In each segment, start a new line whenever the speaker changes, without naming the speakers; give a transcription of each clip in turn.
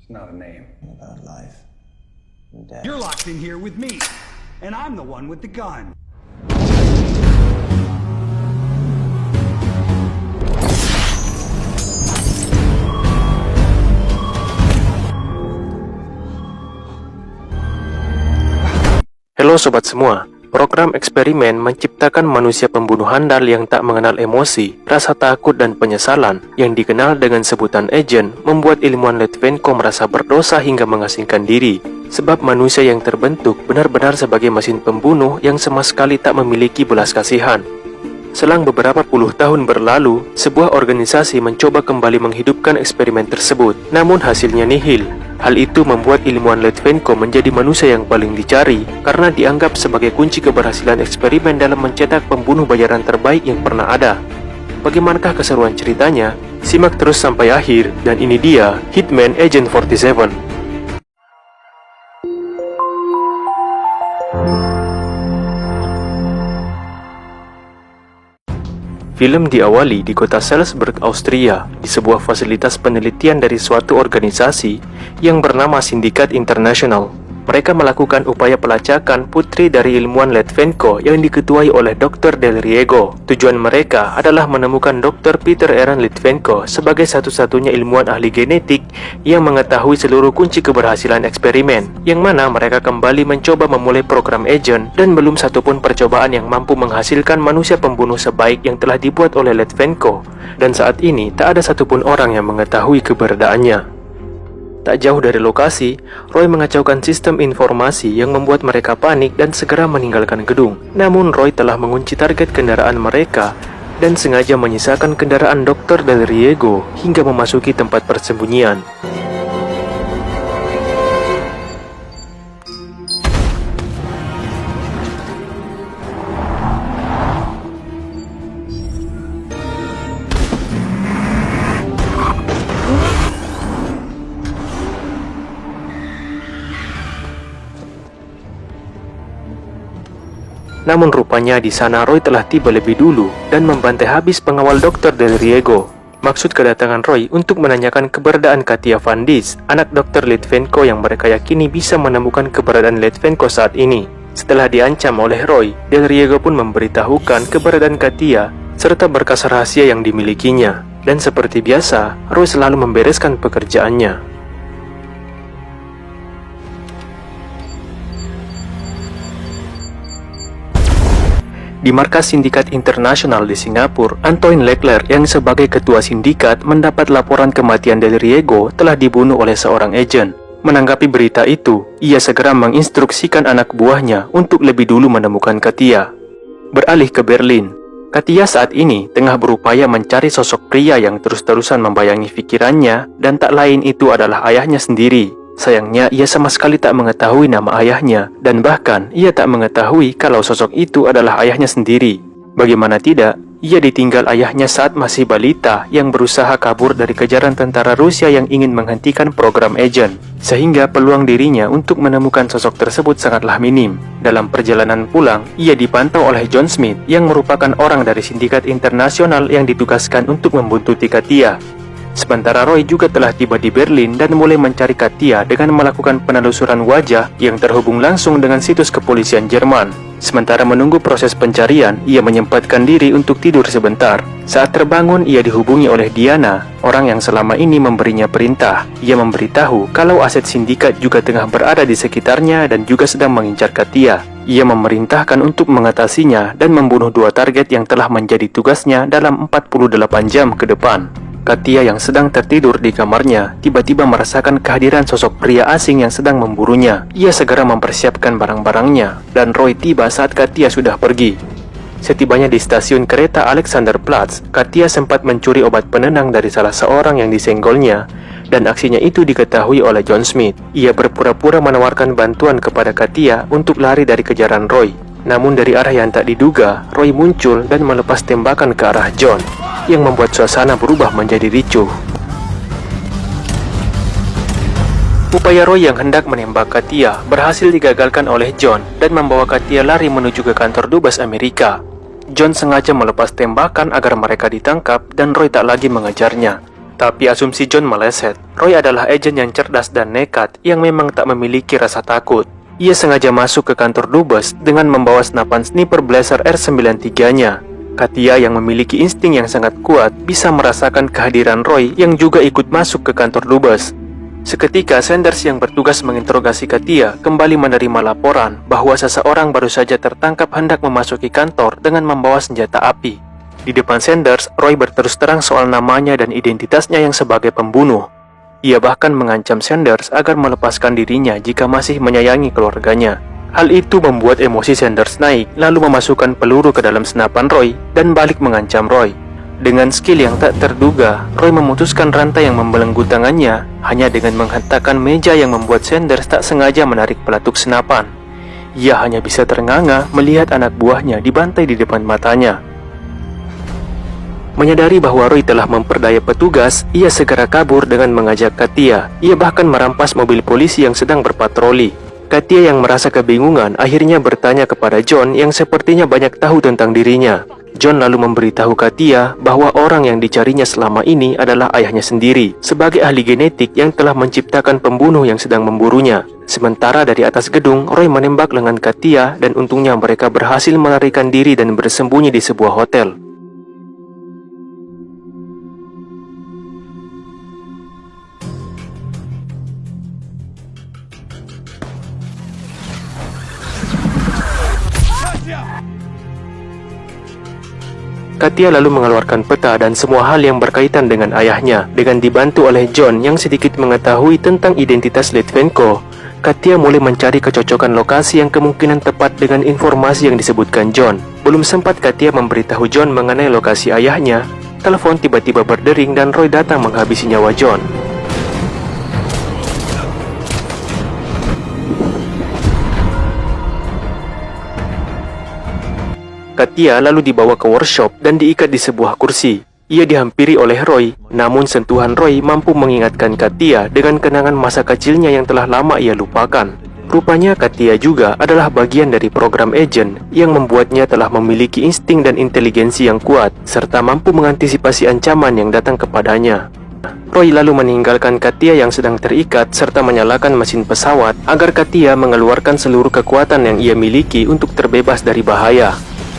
not a name.
About life and death.
You're locked in here with me, and I'm the one with the gun.
Halo sobat semua, program eksperimen menciptakan manusia pembunuh handal yang tak mengenal emosi, rasa takut dan penyesalan yang dikenal dengan sebutan agent membuat ilmuwan Litvenko merasa berdosa hingga mengasingkan diri. Sebab manusia yang terbentuk benar-benar sebagai mesin pembunuh yang sama sekali tak memiliki belas kasihan. Selang beberapa puluh tahun berlalu, sebuah organisasi mencoba kembali menghidupkan eksperimen tersebut, namun hasilnya nihil. Hal itu membuat ilmuwan Litvenko menjadi manusia yang paling dicari karena dianggap sebagai kunci keberhasilan eksperimen dalam mencetak pembunuh bayaran terbaik yang pernah ada. Bagaimanakah keseruan ceritanya? Simak terus sampai akhir, dan ini dia Hitman Agent 47. Film diawali di kota Salzburg, Austria, di sebuah fasilitas penelitian dari suatu organisasi yang bernama Sindikat Internasional. Mereka melakukan upaya pelacakan putri dari ilmuwan Litvenko yang diketuai oleh Dr. Del Riego. Tujuan mereka adalah menemukan Dr. Peter Aaron Litvenko sebagai satu-satunya ilmuwan ahli genetik yang mengetahui seluruh kunci keberhasilan eksperimen, yang mana mereka kembali mencoba memulai program agent dan belum satupun percobaan yang mampu menghasilkan manusia pembunuh sebaik yang telah dibuat oleh Litvenko, dan saat ini tak ada satupun orang yang mengetahui keberadaannya. Tak jauh dari lokasi, Roy mengacaukan sistem informasi yang membuat mereka panik dan segera meninggalkan gedung. Namun Roy telah mengunci target kendaraan mereka dan sengaja menyisakan kendaraan Dr. Del Riego hingga memasuki tempat persembunyian. Namun rupanya di sana Roy telah tiba lebih dulu dan membantai habis pengawal Dr. Del Riego. Maksud kedatangan Roy untuk menanyakan keberadaan Katia Van Dis, anak Dr. Litvenko yang mereka yakini bisa menemukan keberadaan Litvenko saat ini. Setelah diancam oleh Roy, Del Riego pun memberitahukan keberadaan Katia serta berkas rahasia yang dimilikinya. Dan seperti biasa, Roy selalu membereskan pekerjaannya. Di markas Sindikat Internasional di Singapura, Antoine Leclerc yang sebagai ketua sindikat mendapat laporan kematian Del Riego telah dibunuh oleh seorang agen. Menanggapi berita itu, ia segera menginstruksikan anak buahnya untuk lebih dulu menemukan Katia. Beralih ke Berlin, Katia saat ini tengah berupaya mencari sosok pria yang terus-terusan membayangi pikirannya, dan tak lain itu adalah ayahnya sendiri. Sayangnya, ia sama sekali tak mengetahui nama ayahnya, dan bahkan ia tak mengetahui kalau sosok itu adalah ayahnya sendiri. Bagaimana tidak, ia ditinggal ayahnya saat masih balita yang berusaha kabur dari kejaran tentara Rusia yang ingin menghentikan program agent, sehingga peluang dirinya untuk menemukan sosok tersebut sangatlah minim. Dalam perjalanan pulang, ia dipantau oleh John Smith yang merupakan orang dari Sindikat Internasional yang ditugaskan untuk membuntuti Katia. Sementara Roy juga telah tiba di Berlin dan mulai mencari Katia dengan melakukan penelusuran wajah yang terhubung langsung dengan situs kepolisian Jerman. Sementara menunggu proses pencarian, ia menyempatkan diri untuk tidur sebentar. Saat terbangun, ia dihubungi oleh Diana, orang yang selama ini memberinya perintah. Ia memberitahu kalau aset sindikat juga tengah berada di sekitarnya dan juga sedang mengincar Katia. Ia memerintahkan untuk mengatasinya dan membunuh dua target yang telah menjadi tugasnya dalam 48 jam ke depan. Katia yang sedang tertidur di kamarnya tiba-tiba merasakan kehadiran sosok pria asing yang sedang memburunya. Ia segera mempersiapkan barang-barangnya, dan Roy tiba saat Katia sudah pergi. Setibanya di stasiun kereta Alexanderplatz, Katia sempat mencuri obat penenang dari salah seorang yang disenggolnya, dan aksinya itu diketahui oleh John Smith. Ia berpura-pura menawarkan bantuan kepada Katia untuk lari dari kejaran Roy. Namun dari arah yang tak diduga, Roy muncul dan melepas tembakan ke arah John, yang membuat suasana berubah menjadi ricuh. Upaya Roy yang hendak menembak Katia berhasil digagalkan oleh John dan membawa Katia lari menuju ke kantor dubes Amerika. John sengaja melepas tembakan agar mereka ditangkap dan Roy tak lagi mengejarnya. Tapi asumsi John meleset. Roy adalah agen yang cerdas dan nekat yang memang tak memiliki rasa takut. Ia sengaja masuk ke kantor dubes dengan membawa senapan sniper blaster R93-nya. Katia yang memiliki insting yang sangat kuat bisa merasakan kehadiran Roy yang juga ikut masuk ke kantor dubes. Seketika Sanders yang bertugas menginterogasi Katia kembali menerima laporan bahwa seseorang baru saja tertangkap hendak memasuki kantor dengan membawa senjata api. Di depan Sanders, Roy berterus terang soal namanya dan identitasnya yang sebagai pembunuh. Ia bahkan mengancam Sanders agar melepaskan dirinya jika masih menyayangi keluarganya. Hal itu membuat emosi Sanders naik, lalu memasukkan peluru ke dalam senapan Roy dan balik mengancam Roy. Dengan skill yang tak terduga, Roy memutuskan rantai yang membelenggu tangannya hanya dengan menghentakkan meja yang membuat Sanders tak sengaja menarik peletuk senapan. Ia hanya bisa ternganga melihat anak buahnya dibantai di depan matanya. Menyadari bahwa Roy telah memperdaya petugas, ia segera kabur dengan mengajak Katia. Ia bahkan merampas mobil polisi yang sedang berpatroli. Katia yang merasa kebingungan akhirnya bertanya kepada John yang sepertinya banyak tahu tentang dirinya. John lalu memberitahu Katia bahwa orang yang dicarinya selama ini adalah ayahnya sendiri, sebagai ahli genetik yang telah menciptakan pembunuh yang sedang memburunya. Sementara dari atas gedung, Roy menembak lengan Katia dan untungnya mereka berhasil melarikan diri dan bersembunyi di sebuah hotel. Katia lalu mengeluarkan peta dan semua hal yang berkaitan dengan ayahnya. Dengan dibantu oleh John yang sedikit mengetahui tentang identitas Litvenko, Katia mulai mencari kecocokan lokasi yang kemungkinan tepat dengan informasi yang disebutkan John. Belum sempat Katia memberitahu John mengenai lokasi ayahnya, telepon tiba-tiba berdering dan Roy datang menghabisi nyawa John. Katia lalu dibawa ke workshop dan diikat di sebuah kursi. Ia dihampiri oleh Roy, namun sentuhan Roy mampu mengingatkan Katia dengan kenangan masa kecilnya yang telah lama ia lupakan. Rupanya Katia juga adalah bagian dari program agent yang membuatnya telah memiliki insting dan inteligensi yang kuat, serta mampu mengantisipasi ancaman yang datang kepadanya. Roy lalu meninggalkan Katia yang sedang terikat serta menyalakan mesin pesawat agar Katia mengeluarkan seluruh kekuatan yang ia miliki untuk terbebas dari bahaya.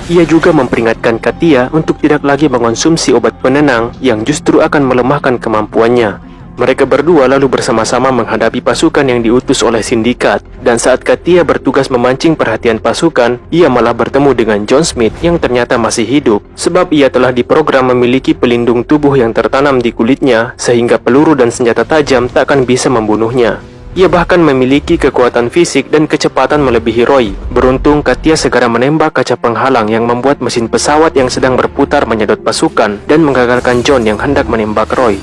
Ia juga memperingatkan Katia untuk tidak lagi mengonsumsi obat penenang yang justru akan melemahkan kemampuannya. Mereka berdua lalu bersama-sama menghadapi pasukan yang diutus oleh sindikat. Dan saat Katia bertugas memancing perhatian pasukan, ia malah bertemu dengan John Smith yang ternyata masih hidup, sebab ia telah diprogram memiliki pelindung tubuh yang tertanam di kulitnya, sehingga peluru dan senjata tajam tak akan bisa membunuhnya. Ia bahkan memiliki kekuatan fisik dan kecepatan melebihi Roy. Beruntung, Katia segera menembak kaca penghalang yang membuat mesin pesawat yang sedang berputar menyedot pasukan dan menggagalkan John yang hendak menembak Roy.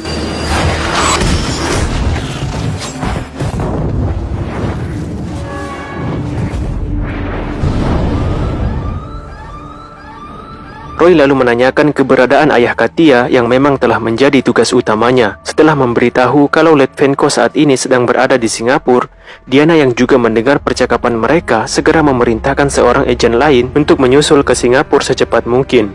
Roy lalu menanyakan keberadaan ayah Katia yang memang telah menjadi tugas utamanya. Setelah memberitahu kalau Litvenko saat ini sedang berada di Singapura, Diana yang juga mendengar percakapan mereka segera memerintahkan seorang agen lain untuk menyusul ke Singapura secepat mungkin.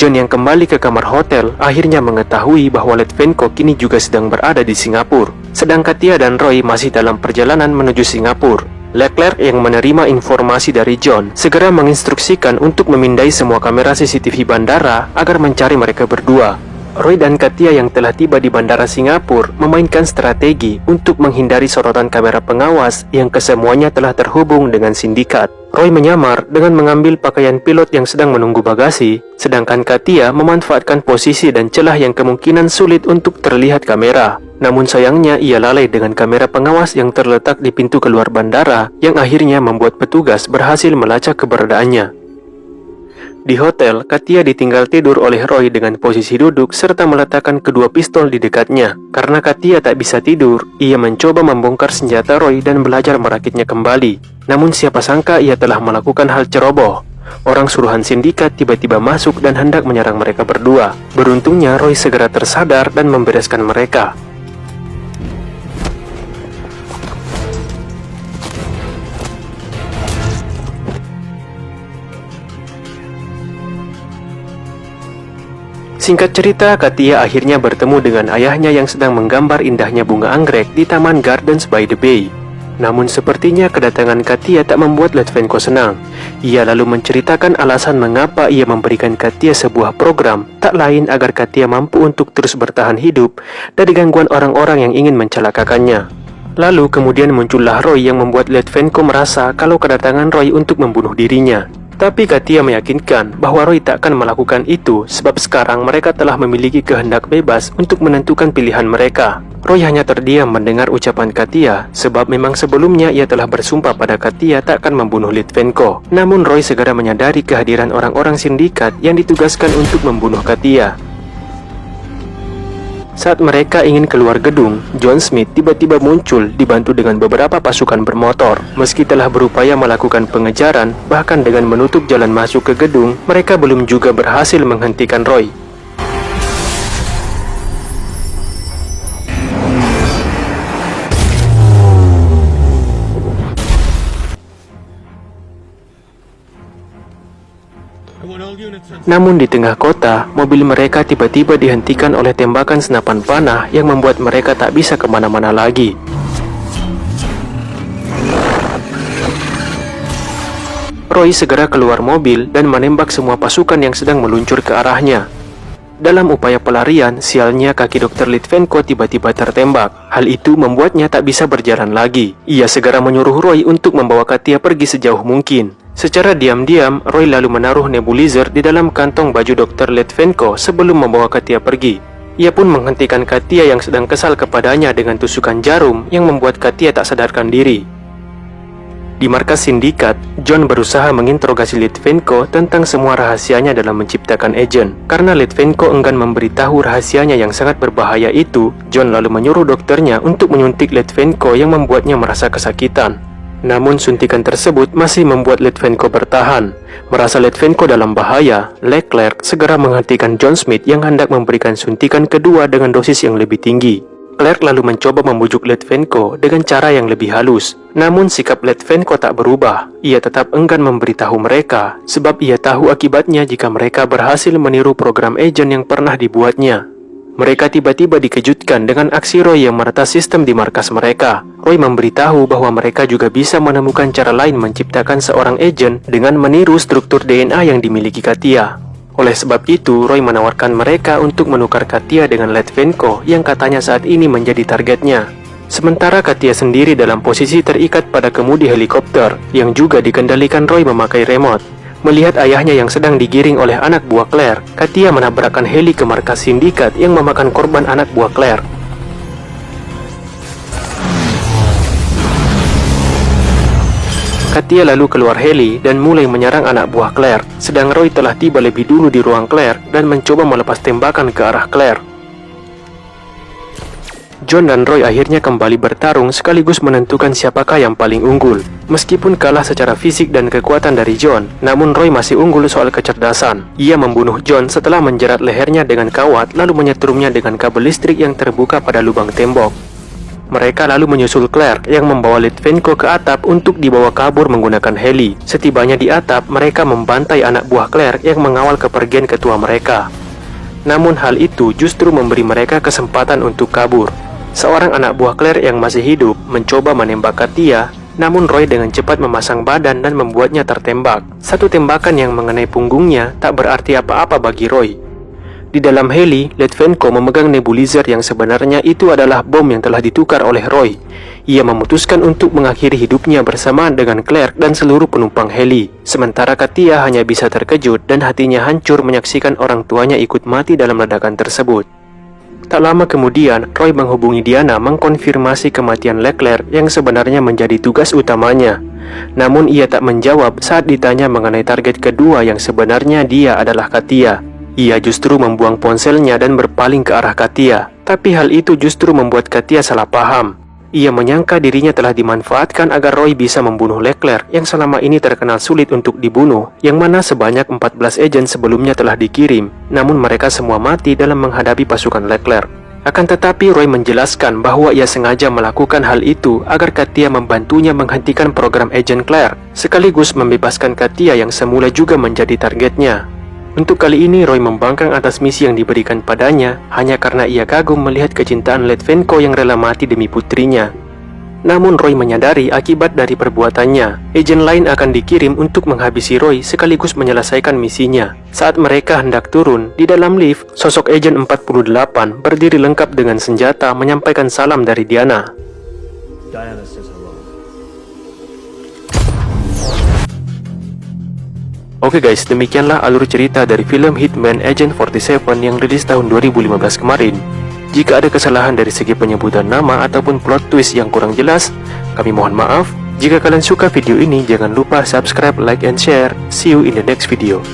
John yang kembali ke kamar hotel akhirnya mengetahui bahwa Litvenko kini juga sedang berada di Singapura. Sedang Katia dan Roy masih dalam perjalanan menuju Singapura. Leclerc yang menerima informasi dari John segera menginstruksikan untuk memindai semua kamera CCTV bandara agar mencari mereka berdua. Roy dan Katia yang telah tiba di bandara Singapura memainkan strategi untuk menghindari sorotan kamera pengawas yang kesemuanya telah terhubung dengan sindikat. Roy menyamar dengan mengambil pakaian pilot yang sedang menunggu bagasi, sedangkan Katia memanfaatkan posisi dan celah yang kemungkinan sulit untuk terlihat kamera. Namun sayangnya ia lalai dengan kamera pengawas yang terletak di pintu keluar bandara yang akhirnya membuat petugas berhasil melacak keberadaannya. Di hotel, Katia ditinggal tidur oleh Roy dengan posisi duduk serta meletakkan kedua pistol di dekatnya. Karena Katia tak bisa tidur, ia mencoba membongkar senjata Roy dan belajar merakitnya kembali. Namun siapa sangka ia telah melakukan hal ceroboh. Orang suruhan sindikat tiba-tiba masuk dan hendak menyerang mereka berdua. Beruntungnya Roy segera tersadar dan membereskan mereka. Singkat cerita, Katia akhirnya bertemu dengan ayahnya yang sedang menggambar indahnya bunga anggrek di Taman Gardens by the Bay. Namun sepertinya kedatangan Katia tak membuat Litvenko senang. Ia lalu menceritakan alasan mengapa ia memberikan Katia sebuah program, tak lain agar Katia mampu untuk terus bertahan hidup dari gangguan orang-orang yang ingin mencelakakannya. Lalu kemudian muncullah Roy yang membuat Litvenko merasa kalau kedatangan Roy untuk membunuh dirinya. Tapi Katia meyakinkan bahwa Roy tak akan melakukan itu sebab sekarang mereka telah memiliki kehendak bebas untuk menentukan pilihan mereka. Roy hanya terdiam mendengar ucapan Katia sebab memang sebelumnya ia telah bersumpah pada Katia tak akan membunuh Litvenko. Namun Roy segera menyadari kehadiran orang-orang sindikat yang ditugaskan untuk membunuh Katia. Saat mereka ingin keluar gedung, John Smith tiba-tiba muncul dibantu dengan beberapa pasukan bermotor. Meski telah berupaya melakukan pengejaran, bahkan dengan menutup jalan masuk ke gedung, mereka belum juga berhasil menghentikan Roy. Namun di tengah kota, mobil mereka tiba-tiba dihentikan oleh tembakan senapan panah yang membuat mereka tak bisa kemana-mana lagi. Roy segera keluar mobil dan menembak semua pasukan yang sedang meluncur ke arahnya. Dalam upaya pelarian, sialnya kaki Dr. Litvenko tiba-tiba tertembak. Hal itu membuatnya tak bisa berjalan lagi. Ia segera menyuruh Roy untuk membawa Katia pergi sejauh mungkin. Secara diam-diam, Roy lalu menaruh nebulizer di dalam kantong baju Dr. Litvenko sebelum membawa Katia pergi. Ia pun menghentikan Katia yang sedang kesal kepadanya dengan tusukan jarum yang membuat Katia tak sadarkan diri. Di markas sindikat, John berusaha menginterogasi Litvenko tentang semua rahasianya dalam menciptakan agen. Karena Litvenko enggan memberitahu rahasianya yang sangat berbahaya itu, John lalu menyuruh dokternya untuk menyuntik Litvenko yang membuatnya merasa kesakitan. Namun suntikan tersebut masih membuat Litvenko bertahan. Merasa Litvenko dalam bahaya, Leclerc segera menghentikan John Smith yang hendak memberikan suntikan kedua dengan dosis yang lebih tinggi. Leclerc lalu mencoba membujuk Litvenko dengan cara yang lebih halus. Namun sikap Litvenko tak berubah. Ia tetap enggan memberitahu mereka, sebab ia tahu akibatnya jika mereka berhasil meniru program agen yang pernah dibuatnya. Mereka tiba-tiba dikejutkan dengan aksi Roy yang meretas sistem di markas mereka. Roy memberitahu bahwa mereka juga bisa menemukan cara lain menciptakan seorang agen dengan meniru struktur DNA yang dimiliki Katia. Oleh sebab itu, Roy menawarkan mereka untuk menukar Katia dengan Litvenko yang katanya saat ini menjadi targetnya. Sementara Katia sendiri dalam posisi terikat pada kemudi helikopter yang juga dikendalikan Roy memakai remote. Melihat ayahnya yang sedang digiring oleh anak buah Claire, Katia menabrakkan heli ke markas sindikat yang memakan korban anak buah Claire. Katia lalu keluar heli dan mulai menyerang anak buah Claire, sedang Roy telah tiba lebih dulu di ruang Claire dan mencoba melepas tembakan ke arah Claire. John dan Roy akhirnya kembali bertarung sekaligus menentukan siapakah yang paling unggul. Meskipun kalah secara fisik dan kekuatan dari John, namun Roy masih unggul soal kecerdasan. Ia membunuh John setelah menjerat lehernya dengan kawat lalu menyetrumnya dengan kabel listrik yang terbuka pada lubang tembok. Mereka lalu menyusul Claire yang membawa Litvenko ke atap untuk dibawa kabur menggunakan heli. Setibanya di atap, mereka membantai anak buah Claire yang mengawal kepergian ketua mereka. Namun hal itu justru memberi mereka kesempatan untuk kabur. Seorang anak buah Claire yang masih hidup mencoba menembak Katia, namun Roy dengan cepat memasang badan dan membuatnya tertembak. Satu tembakan yang mengenai punggungnya tak berarti apa-apa bagi Roy. Di dalam heli, Litvenko memegang nebulizer yang sebenarnya itu adalah bom yang telah ditukar oleh Roy. Ia memutuskan untuk mengakhiri hidupnya bersamaan dengan Claire dan seluruh penumpang heli. Sementara Katia hanya bisa terkejut dan hatinya hancur menyaksikan orang tuanya ikut mati dalam ledakan tersebut. Tak lama kemudian, Roy menghubungi Diana mengkonfirmasi kematian Leclerc yang sebenarnya menjadi tugas utamanya. Namun ia tak menjawab saat ditanya mengenai target kedua yang sebenarnya dia adalah Katia. Ia justru membuang ponselnya dan berpaling ke arah Katia. Tapi hal itu justru membuat Katia salah paham. Ia menyangka dirinya telah dimanfaatkan agar Roy bisa membunuh Leclerc yang selama ini terkenal sulit untuk dibunuh, yang mana sebanyak 14 agen sebelumnya telah dikirim, namun mereka semua mati dalam menghadapi pasukan Leclerc. Akan tetapi Roy menjelaskan bahwa ia sengaja melakukan hal itu agar Katia membantunya menghentikan program agen Claire, sekaligus membebaskan Katia yang semula juga menjadi targetnya. Untuk kali ini, Roy membangkang atas misi yang diberikan padanya hanya karena ia kagum melihat kecintaan Litvenko yang rela mati demi putrinya. Namun Roy menyadari akibat dari perbuatannya, agen lain akan dikirim untuk menghabisi Roy sekaligus menyelesaikan misinya. Saat mereka hendak turun, di dalam lift, sosok agen 48 berdiri lengkap dengan senjata menyampaikan salam dari Diana.
Diana says hello.
Oke guys, demikianlah alur cerita dari film Hitman Agent 47 yang rilis tahun 2015 kemarin. Jika ada kesalahan dari segi penyebutan nama ataupun plot twist yang kurang jelas, kami mohon maaf. Jika kalian suka video ini, jangan lupa subscribe, like, and share. See you in the next video.